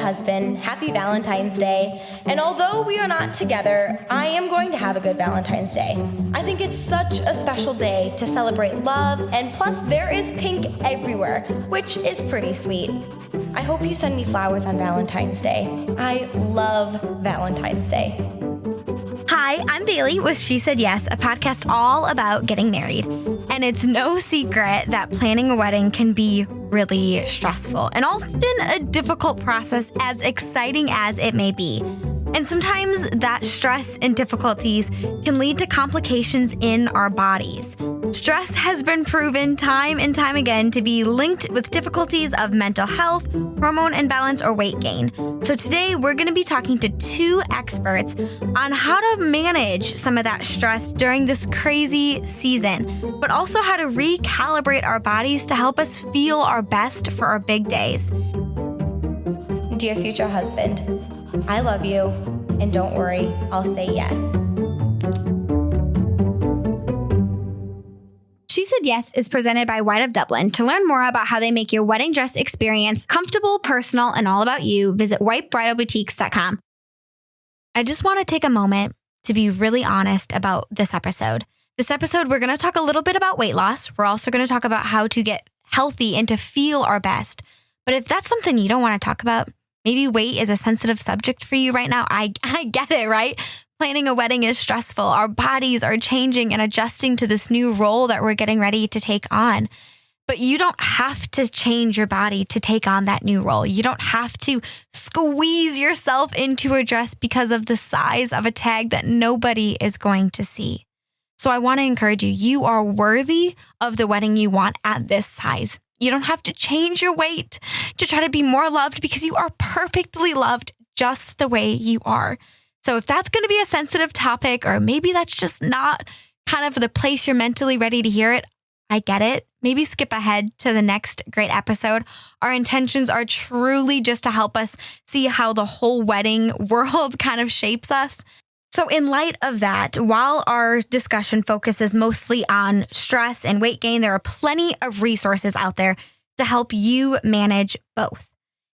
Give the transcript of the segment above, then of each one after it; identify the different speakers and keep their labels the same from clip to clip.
Speaker 1: husband happy Valentine's Day. And although we are not together, I am going to have a good Valentine's Day. I think it's such a special day to celebrate love, and plus there is pink everywhere, which is pretty sweet. I hope you send me flowers on Valentine's Day. I love Valentine's Day.
Speaker 2: Hi, I'm Bailey with She Said Yes, a podcast all about getting married. And it's no secret that planning a wedding can be really stressful and often a difficult process, as exciting as it may be. And sometimes that stress and difficulties can lead to complications in our bodies. Stress has been proven time and time again to be linked with difficulties of mental health, hormone imbalance, or weight gain. So today we're going to be talking to two experts on how to manage some of that stress during this crazy season, but also how to recalibrate our bodies to help us feel our best for our big days.
Speaker 1: Dear future husband, I love you, and don't worry, I'll say yes.
Speaker 2: She Said Yes is presented by White of Dublin. To learn more about how they make your wedding dress experience comfortable, personal, and all about you, visit whitebridalboutiques.com. I just want to take a moment to be really honest about this episode. This episode, we're going to talk a little bit about weight loss. We're also going to talk about how to get healthy and to feel our best. But if that's something you don't want to talk about, maybe weight is a sensitive subject for you right now. I get it, right? Planning a wedding is stressful. Our bodies are changing and adjusting to this new role that we're getting ready to take on. But you don't have to change your body to take on that new role. You don't have to squeeze yourself into a dress because of the size of a tag that nobody is going to see. So I want to encourage you. You are worthy of the wedding you want at this size. You don't have to change your weight to try to be more loved, because you are perfectly loved just the way you are. So if that's going to be a sensitive topic, or maybe that's just not kind of the place you're mentally ready to hear it, I get it. Maybe skip ahead to the next great episode. Our intentions are truly just to help us see how the whole wedding world kind of shapes us. So in light of that, while our discussion focuses mostly on stress and weight gain, there are plenty of resources out there to help you manage both.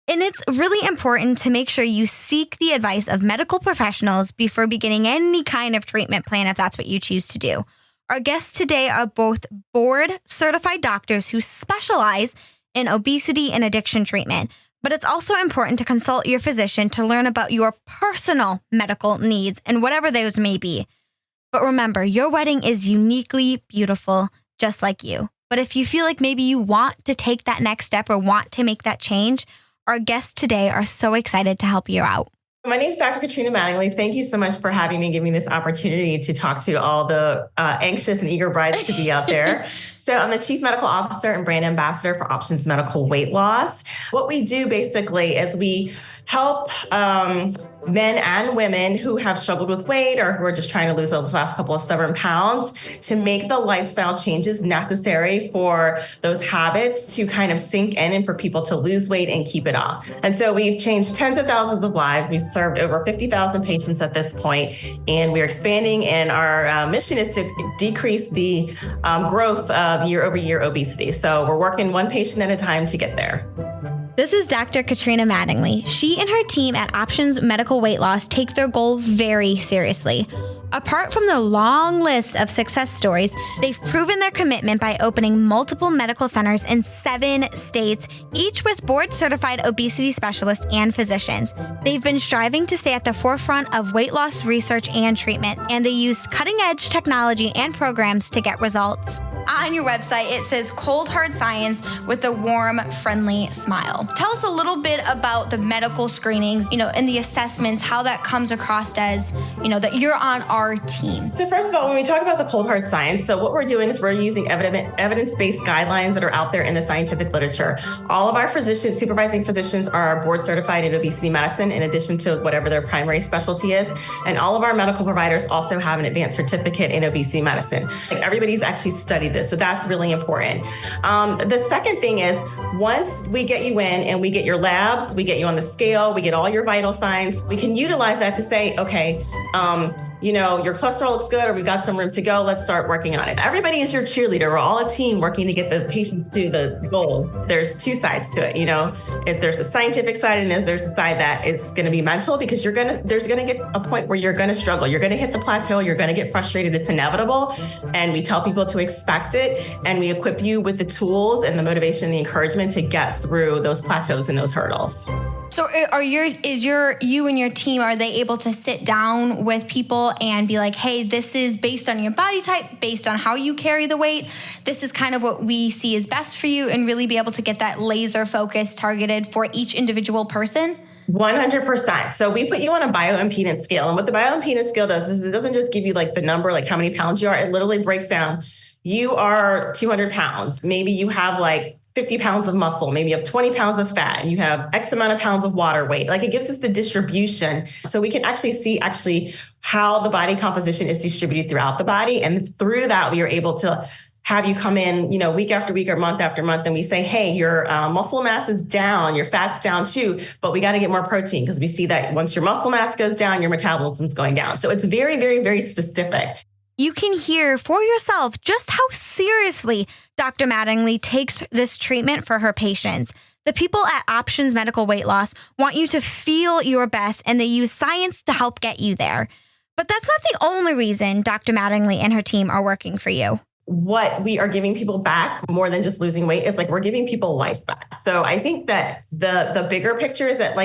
Speaker 2: And it's really important to make sure you seek the advice of medical professionals before beginning any kind of treatment plan, if that's what you choose to do. Our guests today are both board-certified doctors who specialize in obesity and addiction treatment. But it's also important to consult your physician to learn about your personal medical needs and whatever those may be. But remember, your wedding is uniquely beautiful, just like you. But if you feel like maybe you want to take that next step or want to make that change, our guests today are so excited to help you out.
Speaker 3: My name is Dr. Katrina Mattingly. Thank you so much for having me and giving me this opportunity to talk to all the anxious and eager brides to be out there. So I'm the Chief Medical Officer and Brand Ambassador for Options Medical Weight Loss. What we do basically is we help men and women who have struggled with weight or who are just trying to lose those last couple of stubborn pounds to make the lifestyle changes necessary for those habits to kind of sink in and for people to lose weight and keep it off. And so we've changed tens of thousands of lives. We've served over 50,000 patients at this point, and we're expanding. And our mission is to decrease the growth of year-over-year obesity. So we're working one patient at a time to get there.
Speaker 2: This is Dr. Katrina Mattingly. She and her team at Options Medical Weight Loss take their goal very seriously. Apart from the long list of success stories, they've proven their commitment by opening multiple medical centers in 7 states, each with board-certified obesity specialists and physicians. They've been striving to stay at the forefront of weight loss research and treatment, and they used cutting-edge technology and programs to get results. On your website, it says cold hard science with a warm, friendly smile. Tell us a little bit about the medical screenings, and the assessments, how that comes across as, that you're on our team.
Speaker 3: So first of all, when we talk about the cold hard science, so what we're doing is we're using evidence-based guidelines that are out there in the scientific literature. All of our supervising physicians are board certified in obesity medicine, in addition to whatever their primary specialty is. And all of our medical providers also have an advanced certificate in obesity medicine. Everybody's actually studied this. So that's really important. The second thing is, once we get you in and we get your labs, we get you on the scale, we get all your vital signs, we can utilize that to say, okay, your cholesterol looks good, or we've got some room to go. Let's start working on it. Everybody is your cheerleader. We're all a team working to get the patient to the goal. There's two sides to it. If there's a scientific side and if there's a side that it's going to be mental, because there's going to get a point where you're going to struggle. You're going to hit the plateau. You're going to get frustrated. It's inevitable. And we tell people to expect it. And we equip you with the tools and the motivation and the encouragement to get through those plateaus and those hurdles.
Speaker 2: So you and your team, are they able to sit down with people and be like, hey, this is based on your body type, based on how you carry the weight, this is kind of what we see is best for you, and really be able to get that laser focus targeted for each individual person?
Speaker 3: 100%. So we put you on a bioimpedance scale. And what the bioimpedance scale does is it doesn't just give you like the number, like how many pounds you are. It literally breaks down. You are 200 pounds. Maybe you have like 50 pounds of muscle, maybe you have 20 pounds of fat, and you have X amount of pounds of water weight. Like, it gives us the distribution. So we can actually see how the body composition is distributed throughout the body. And through that, we are able to have you come in, week after week or month after month. And we say, hey, your muscle mass is down, your fat's down too, but we got to get more protein, because we see that once your muscle mass goes down, your metabolism's going down. So it's very, very, very specific.
Speaker 2: You can hear for yourself just how seriously Dr. Mattingly takes this treatment for her patients. The people at Options Medical Weight Loss want you to feel your best, and they use science to help get you there. But that's not the only reason Dr. Mattingly and her team are working for you.
Speaker 3: What we are giving people back more than just losing weight is we're giving people life back. So I think that the bigger picture is that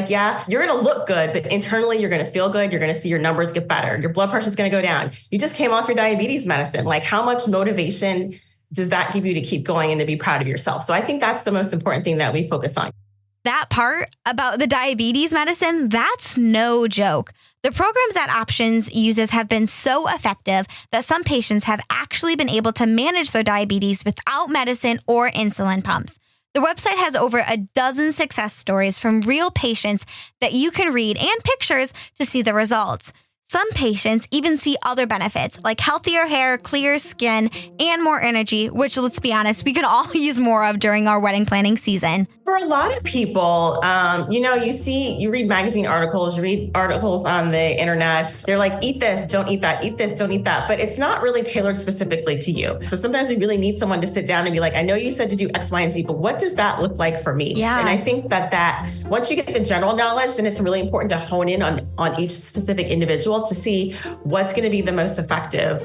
Speaker 3: you're going to look good, but internally you're going to feel good. You're going to see your numbers get better. Your blood pressure is going to go down. You just came off your diabetes medicine. How much motivation does that give you to keep going and to be proud of yourself? So I think that's the most important thing that we focus on.
Speaker 2: That part about the diabetes medicine, that's no joke. The programs that Options uses have been so effective that some patients have actually been able to manage their diabetes without medicine or insulin pumps. The website has over a dozen success stories from real patients that you can read, and pictures to see the results. Some patients even see other benefits like healthier hair, clear skin, and more energy, which, let's be honest, we could all use more of during our wedding planning season.
Speaker 3: For a lot of people, you read magazine articles, you read articles on the internet. They're like, eat this, don't eat that, eat this, don't eat that. But it's not really tailored specifically to you. So sometimes we really need someone to sit down and be like, I know you said to do X, Y, and Z, but what does that look like for me?
Speaker 2: Yeah.
Speaker 3: And I think that once you get the general knowledge, then it's really important to hone in on each specific individual to see what's going to be the most effective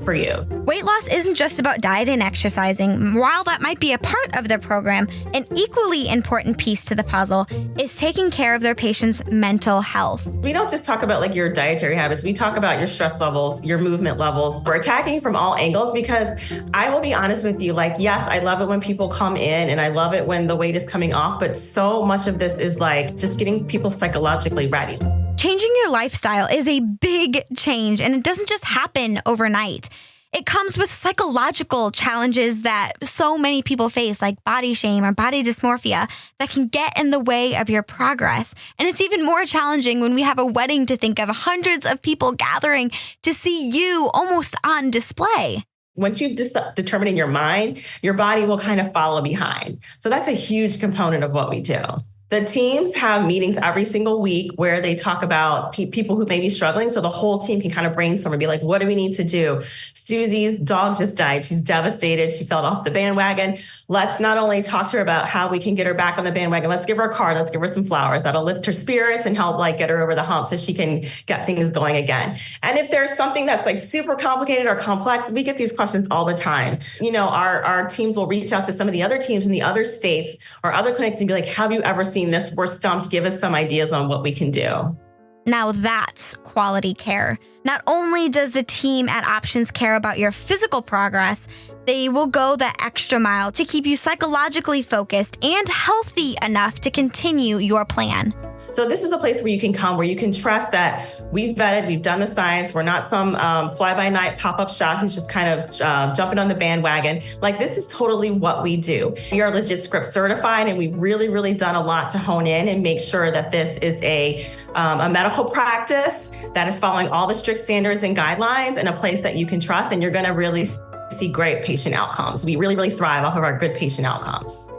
Speaker 3: for you.
Speaker 2: Weight loss isn't just about diet and exercising. While that might be a part of their program, an equally important piece to the puzzle is taking care of their patients' mental health.
Speaker 3: We don't just talk about your dietary habits. We talk about your stress levels, your movement levels. We're attacking from all angles, because I will be honest with you, yes, I love it when people come in and I love it when the weight is coming off, but so much of this is just getting people psychologically ready.
Speaker 2: Changing your lifestyle is a big change, and it doesn't just happen overnight. It comes with psychological challenges that so many people face, like body shame or body dysmorphia, that can get in the way of your progress. And it's even more challenging when we have a wedding to think of, hundreds of people gathering to see you almost on display.
Speaker 3: Once you've determined in your mind, your body will kind of follow behind. So that's a huge component of what we do. The teams have meetings every single week where they talk about people who may be struggling. So the whole team can kind of brainstorm and be like, what do we need to do? Susie's dog just died. She's devastated. She fell off the bandwagon. Let's not only talk to her about how we can get her back on the bandwagon. Let's give her a card. Let's give her some flowers. That'll lift her spirits and help get her over the hump so she can get things going again. And if there's something that's super complicated or complex, we get these questions all the time. Our teams will reach out to some of the other teams in the other states or other clinics and be like, have you ever seen this? We're stumped. Give us some ideas on what we can do.
Speaker 2: Now that's quality care. Not only does the team at Options care about your physical progress, they will go the extra mile to keep you psychologically focused and healthy enough to continue your plan.
Speaker 3: So this is a place where you can come, where you can trust that we've vetted, we've done the science. We're not some fly-by-night pop-up shop who's just kind of jumping on the bandwagon. This is totally what we do. We are legit script certified, and we've really, really done a lot to hone in and make sure that this is a medical practice that is following all the strict standards and guidelines, and a place that you can trust, and you're going to really see great patient outcomes. We really, really thrive off of our good patient outcomes.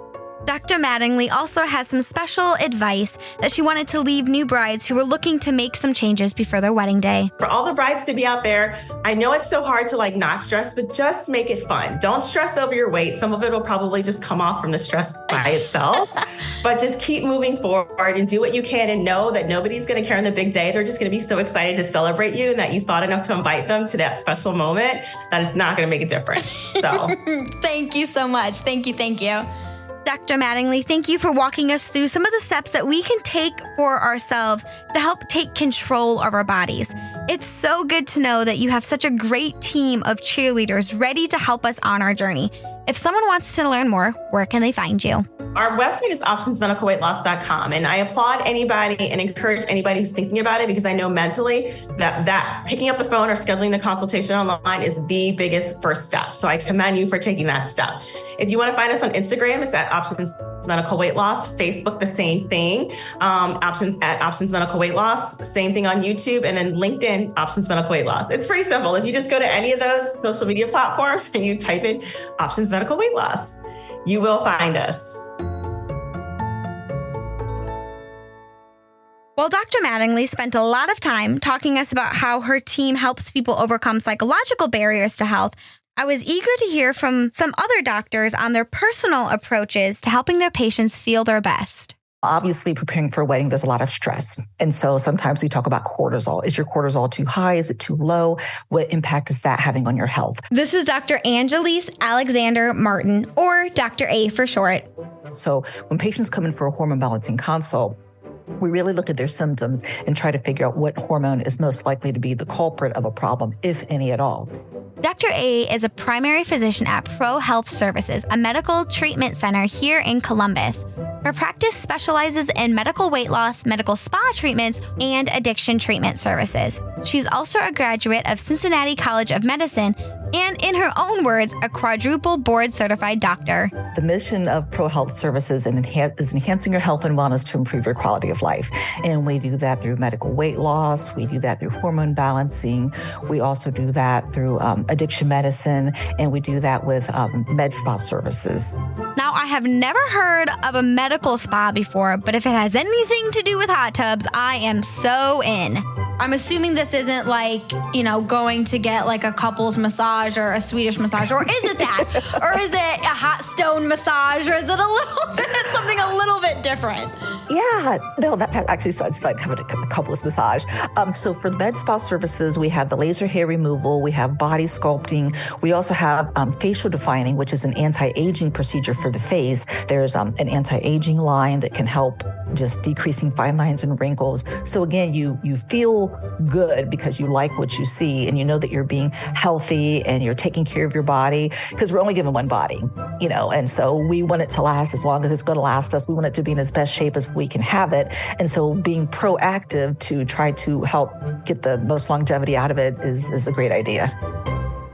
Speaker 2: Dr. Mattingly also has some special advice that she wanted to leave new brides who were looking to make some changes before their wedding day.
Speaker 3: For all the brides to be out there, I know it's so hard to not stress, but just make it fun. Don't stress over your weight. Some of it will probably just come off from the stress by itself, but just keep moving forward and do what you can and know that nobody's going to care on the big day. They're just going to be so excited to celebrate you and that you thought enough to invite them to that special moment that it's not going to make a difference. So
Speaker 2: Thank you so much. Thank you. Dr. Mattingly, thank you for walking us through some of the steps that we can take for ourselves to help take control of our bodies. It's so good to know that you have such a great team of cheerleaders ready to help us on our journey. If someone wants to learn more, where can they find you?
Speaker 3: our website is optionsmedicalweightloss.com. And I applaud anybody and encourage anybody who's thinking about it, because I know mentally that picking up the phone or scheduling the consultation online is the biggest first step. So I commend you for taking that step. If you want to find us on Instagram, it's at Options Medical Weight Loss. Facebook, the same thing. Options Medical Weight Loss, same thing on YouTube, and then LinkedIn, Options Medical Weight Loss. It's pretty simple. If you just go to any of those social media platforms and you type in Options Medical Weight Loss, you will find us.
Speaker 2: Well, Dr. Mattingly spent a lot of time talking to us about how her team helps people overcome psychological barriers to health. I was eager to hear from some other doctors on their personal approaches to helping their patients feel their best.
Speaker 4: Obviously, preparing for a wedding, there's a lot of stress. And so sometimes we talk about cortisol. Is your cortisol too high? Is it too low? What impact is that having on your health?
Speaker 2: This is Dr. Angelise Alexander Martin, or Dr. A for short.
Speaker 4: So when patients come in for a hormone balancing consult, we really look at their symptoms and try to figure out what hormone is most likely to be the culprit of a problem, if any at all.
Speaker 2: Dr. A is a primary physician at Pro Health Services, a medical treatment center here in Columbus. Her practice specializes in medical weight loss, medical spa treatments, and addiction treatment services. She's also a graduate of Cincinnati College of Medicine and, in her own words, a quadruple board-certified doctor.
Speaker 4: The mission of Pro Health Services is enhancing your health and wellness to improve your quality of life. And we do that through medical weight loss. We do that through hormone balancing. We also do that through addiction medicine, and we do that with med spa services.
Speaker 2: Now, I have never heard of a medical spa before, but if it has anything to do with hot tubs, I am so in. I'm assuming this isn't like, going to get like a couples massage or a Swedish massage, or is it that? Or is it a hot stone massage, or is it something a little bit different?
Speaker 4: Yeah, no, that actually sounds like having a couples massage. So for the med spa services, we have the laser hair removal, we have body sculpting, we also have facial defining, which is an anti-aging procedure for the face. There's an anti-aging line that can help just decreasing fine lines and wrinkles. So again, you feel good because you like what you see and you know that you're being healthy and you're taking care of your body, because we're only given one body, and so we want it to last as long as it's going to last us. We want it to be in its best shape as we can have it. And so being proactive to try to help get the most longevity out of it is a great idea.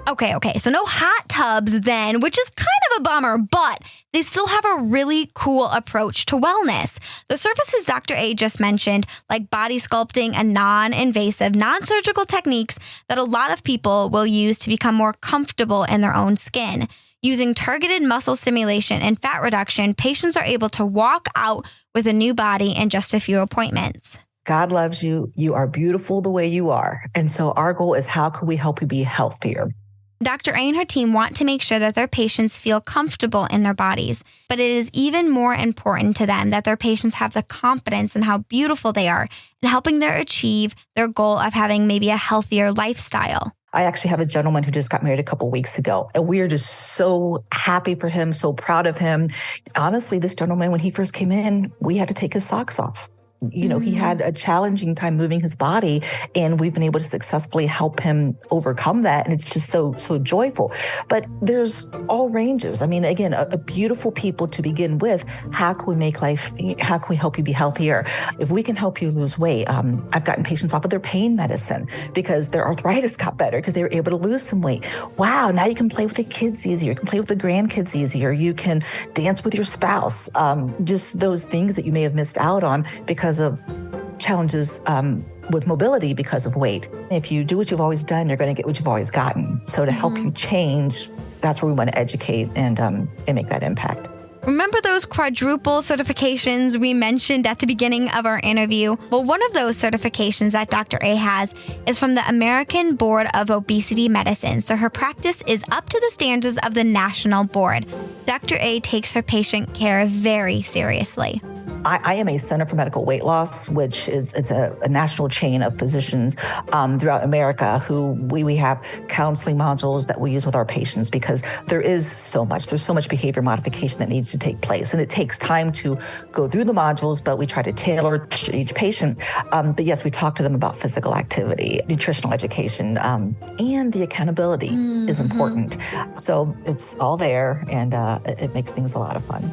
Speaker 2: Okay. So no hot tubs then, which is kind of a bummer, but they still have a really cool approach to wellness. The services Dr. A just mentioned, like body sculpting and non-invasive, non-surgical techniques that a lot of people will use to become more comfortable in their own skin. Using targeted muscle stimulation and fat reduction, patients are able to walk out with a new body in just a few appointments.
Speaker 4: God loves you. You are beautiful the way you are. And so our goal is, how can we help you be healthier?
Speaker 2: Dr. A and her team want to make sure that their patients feel comfortable in their bodies, but it is even more important to them that their patients have the confidence in how beautiful they are and helping them achieve their goal of having maybe a healthier lifestyle.
Speaker 4: I actually have a gentleman who just got married a couple of weeks ago, and we are just so happy for him, so proud of him. Honestly, this gentleman, when he first came in, we had to take his socks off. He had a challenging time moving his body, and we've been able to successfully help him overcome that. And it's just so joyful. But there's all ranges. I mean, again, a beautiful people to begin with. How can we help you be healthier? If we can help you lose weight, I've gotten patients off of their pain medicine because their arthritis got better because they were able to lose some weight. Wow, now you can play with the kids easier. You can play with the grandkids easier. You can dance with your spouse. Just those things that you may have missed out on because of challenges with mobility because of weight. If you do what you've always done, you're going to get what you've always gotten. So to help you change, that's where we want to educate and make that impact.
Speaker 2: Remember those quadruple certifications we mentioned at the beginning of our interview? Well, one of those certifications that Dr. A has is from the American Board of Obesity Medicine, so her practice is up to the standards of the national board. Dr. A takes her patient care very seriously.
Speaker 4: I am a Center for Medical Weight Loss, which it's a national chain of physicians throughout America who we have counseling modules that we use with our patients because there's so much behavior modification that needs to take place. And it takes time to go through the modules, but we try to tailor to each patient. But yes, we talk to them about physical activity, nutritional education, and the accountability is important. So it's all there and it makes things a lot of fun.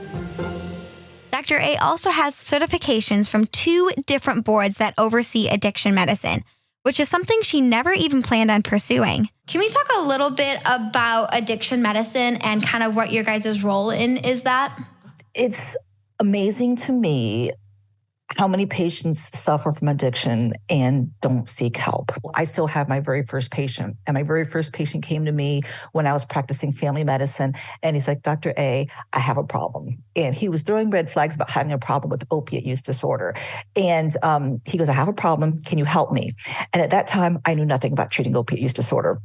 Speaker 2: Dr. A also has certifications from 2 different boards that oversee addiction medicine, which is something she never even planned on pursuing. Can we talk a little bit about addiction medicine and kind of what your guys' role in is that?
Speaker 4: It's amazing to me how many patients suffer from addiction and don't seek help. I still have my very first patient, and my very first patient came to me when I was practicing family medicine, and he's like, Dr. A, I have a problem. And he was throwing red flags about having a problem with opiate use disorder. And he goes, I have a problem. Can you help me? And at that time, I knew nothing about treating opiate use disorder.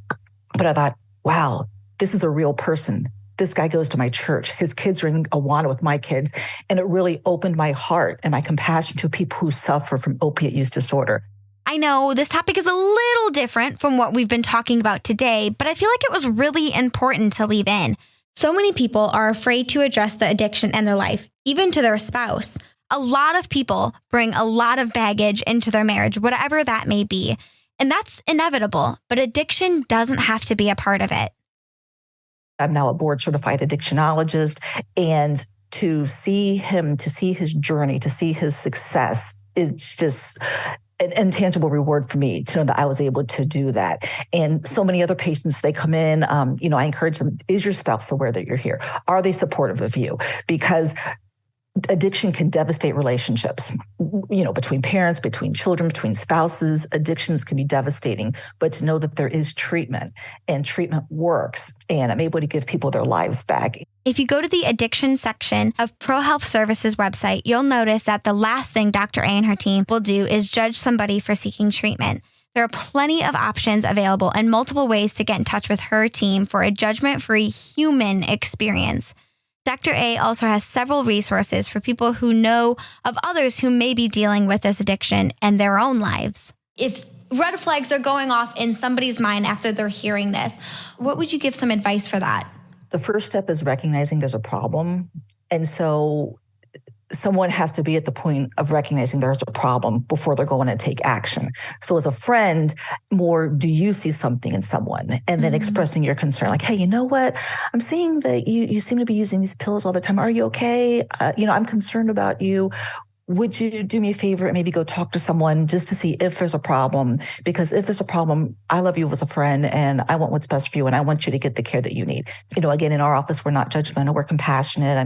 Speaker 4: But I thought, wow, this is a real person. This guy goes to my church. His kids are in Awana with my kids. And it really opened my heart and my compassion to people who suffer from opiate use disorder.
Speaker 2: I know this topic is a little different from what we've been talking about today, but I feel like it was really important to leave in. So many people are afraid to address the addiction in their life, even to their spouse. A lot of people bring a lot of baggage into their marriage, whatever that may be. And that's inevitable, but addiction doesn't have to be a part of it.
Speaker 4: I'm now a board certified addictionologist, and to see his journey, to see his success, it's just an intangible reward for me to know that I was able to do that. And so many other patients, they come in, I encourage them, is your spouse aware that you're here? Are they supportive of you? Because addiction can devastate relationships, between parents, between children, between spouses. Addictions can be devastating, but to know that there is treatment and treatment works, and I'm able to give people their lives back.
Speaker 2: If you go to the addiction section of ProHealth Services website, you'll notice that the last thing Dr. A and her team will do is judge somebody for seeking treatment. There are plenty of options available and multiple ways to get in touch with her team for a judgment-free human experience. Dr. A also has several resources for people who know of others who may be dealing with this addiction in their own lives. If red flags are going off in somebody's mind after they're hearing this, what would you give some advice for that?
Speaker 4: The first step is recognizing there's a problem. And so someone has to be at the point of recognizing there's a problem before they're going to take action. So as a friend, more, do you see something in someone? And then expressing your concern, like, hey, you know what? I'm seeing that you seem to be using these pills all the time. Are you okay? I'm concerned about you. Would you do me a favor and maybe go talk to someone just to see if there's a problem? Because if there's a problem, I love you as a friend and I want what's best for you and I want you to get the care that you need. Again, in our office, we're not judgmental, we're compassionate.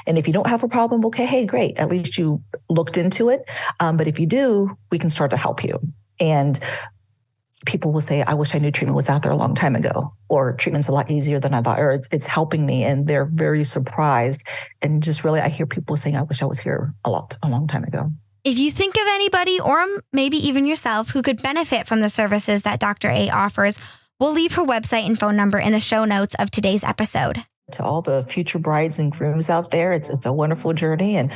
Speaker 4: And if you don't have a problem, okay, hey, great. At least you looked into it. But if you do, we can start to help you. And people will say, I wish I knew treatment was out there a long time ago, or treatment's a lot easier than I thought, or it's helping me. And they're very surprised. And just really, I hear people saying, I wish I was here a long time ago.
Speaker 2: If you think of anybody, or maybe even yourself, who could benefit from the services that Dr. A offers, we'll leave her website and phone number in the show notes of today's episode.
Speaker 4: To all the future brides and grooms out there, it's a wonderful journey. And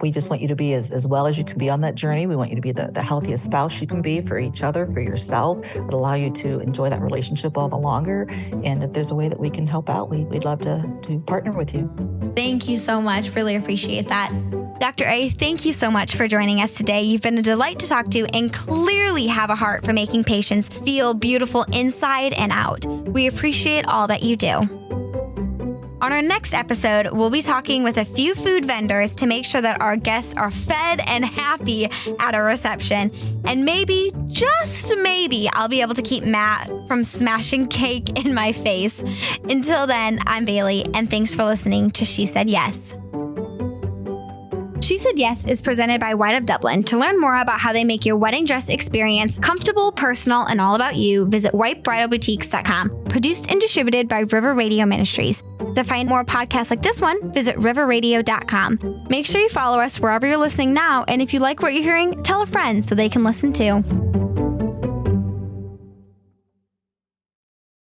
Speaker 4: we just want you to be as well as you can be on that journey. We want you to be the healthiest spouse you can be for each other, for yourself. It'll allow you to enjoy that relationship all the longer. And if there's a way that we can help out, we'd love to partner with you.
Speaker 2: Thank you so much. Really appreciate that. Dr. A, thank you so much for joining us today. You've been a delight to talk to and clearly have a heart for making patients feel beautiful inside and out. We appreciate all that you do. On our next episode, we'll be talking with a few food vendors to make sure that our guests are fed and happy at a reception. And maybe, just maybe, I'll be able to keep Matt from smashing cake in my face. Until then, I'm Bailey, and thanks for listening to She Said Yes. She She Said Yes is presented by White of Dublin. To learn more about how they make your wedding dress experience comfortable, personal, and all about you, visit whitebridalboutiques.com. Produced and distributed by River Radio Ministries. To find more podcasts like this one, visit riverradio.com. Make sure you follow us wherever you're listening now, and if you like what you're hearing, tell a friend so they can listen too.